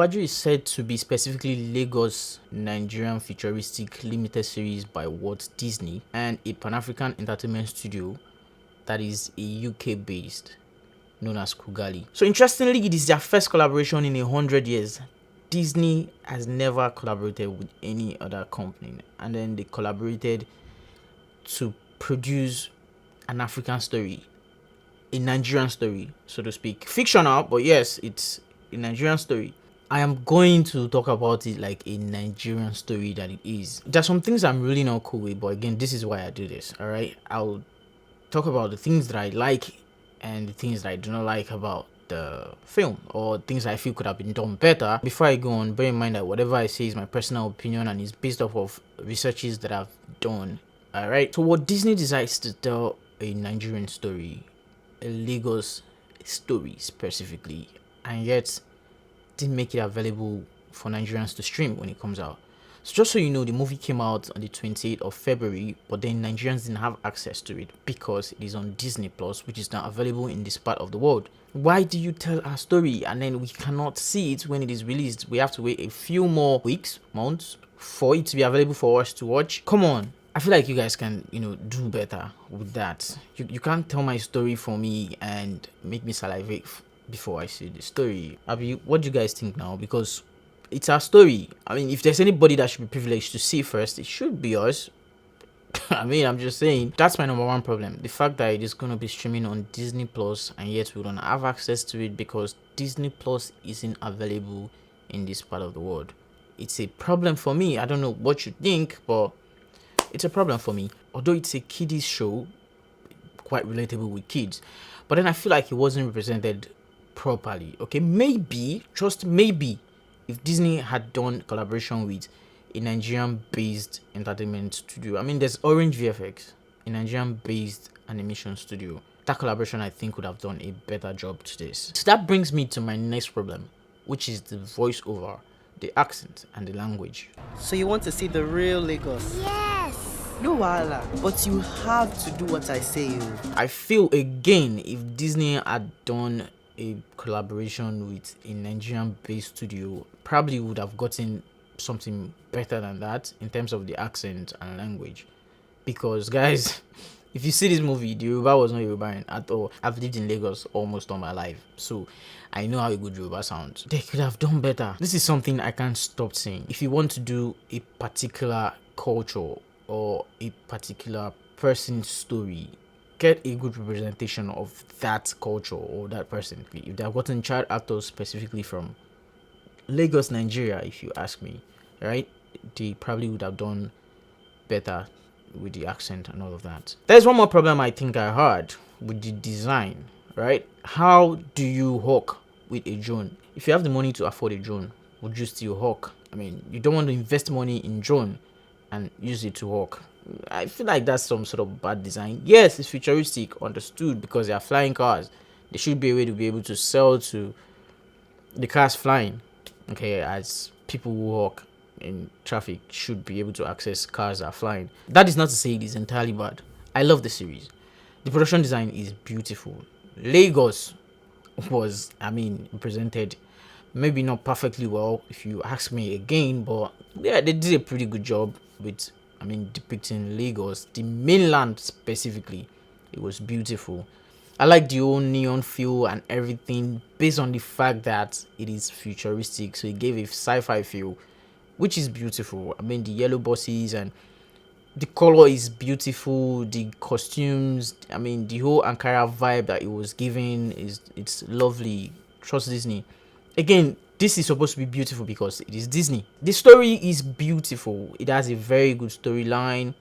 Iwaju is said to be specifically Lagos Nigerian futuristic limited series by Walt Disney and a Pan-African entertainment studio that is a UK based, known as Kugali. So interestingly, it is their first collaboration in 100 years. Disney has never collaborated with any other company, and then they collaborated to produce an African story, a Nigerian story, so to speak. Fictional, but yes, it's a Nigerian story. I am going to talk about it like a Nigerian story that it is. There's some things I'm really not cool with, but again, this is why I do this, alright? I'll talk about the things that I like and the things that I do not like about the film, or things I feel could have been done better. Before I go on, bear in mind that whatever I say is my personal opinion and is based off of researches that I've done. Alright, so what Disney decides to tell a Nigerian story, a Lagos story specifically, and yet didn't make it available for Nigerians to stream when it comes out. So just so you know, the movie came out on the 28th of February, but then Nigerians didn't have access to it because it is on Disney Plus, which is not available in this part of the world. Why do you tell our story and then we cannot see it when it is released? We have to wait a few more weeks, months, for it to be available for us to watch. Come on. I feel like you guys can, do better with that. You can't tell my story for me and make me salivate before I see the story. Abby, what do you guys think now? Because it's our story. I mean, if there's anybody that should be privileged to see first, it should be us. I mean, I'm just saying, that's my number one problem. The fact that it is going to be streaming on Disney Plus and yet we don't have access to it because Disney Plus isn't available in this part of the world. It's a problem for me. I don't know what you think, but it's a problem for me. Although it's a kiddies show, quite relatable with kids, but then I feel like it wasn't represented properly. Okay, maybe, just maybe, if Disney had done collaboration with a Nigerian-based entertainment studio. I mean, there's Orange VFX, a Nigerian-based animation studio. That collaboration, I think, would have done a better job to this. So that brings me to my next problem, which is the voiceover, the accent, and the language. So you want to see the real Lagos? Yes! No wahala, but you have to do what I say. I feel, again, if Disney had done a collaboration with a Nigerian-based studio, probably would have gotten something better than that in terms of the accent and language. Because guys, if you see this movie, the Yoruba was not Yoruba at all. I've lived in Lagos almost all my life, so I know how a good Yoruba sounds. They could have done better. This is something I can't stop saying. If you want to do a particular culture or a particular person's story, get a good representation of that culture or that person. If they have gotten child actors specifically from Lagos, Nigeria, if you ask me, right, they probably would have done better with the accent and all of that. There's one more problem I think I had with the design, right? How do you hawk with a drone? If you have the money to afford a drone, would you still hawk? I mean, you don't want to invest money in drone and use it to hawk. I feel like that's some sort of bad design. Yes, it's futuristic, understood, because they are flying cars. There should be a way to be able to sell to the cars flying. Okay, as people who walk in traffic should be able to access cars that are flying. That is not to say it is entirely bad. I love the series. The production design is beautiful. Lagos was, presented maybe not perfectly well, if you ask me again, but yeah, they did a pretty good job with, depicting Lagos, the mainland specifically. It was beautiful. I like the whole neon feel and everything based on the fact that it is futuristic, so it gave a sci-fi feel, which is beautiful. I mean, the yellow buses and the color is beautiful, the costumes, the whole Ankara vibe that it was giving it's lovely. Trust Disney. Again, this is supposed to be beautiful because it is Disney. The story is beautiful. It has a very good storyline.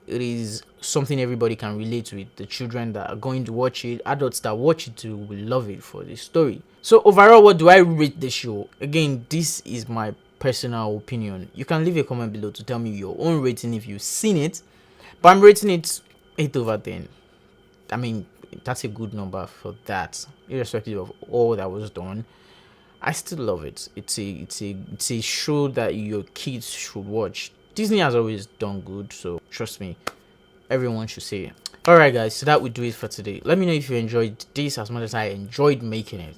It is something everybody can relate with. The children that are going to watch it, adults that watch it too, will love it for the story. So overall, what do I rate the show? Again, this is my personal opinion. You can leave a comment below to tell me your own rating if you've seen it. But I'm rating it 8 over 10. That's a good number for that. Irrespective of all that was done, I still love it. It's a show that your kids should watch. Disney has always done good, so trust me, everyone should see it. Alright guys, so that would do it for today. Let me know if you enjoyed this as much as I enjoyed making it.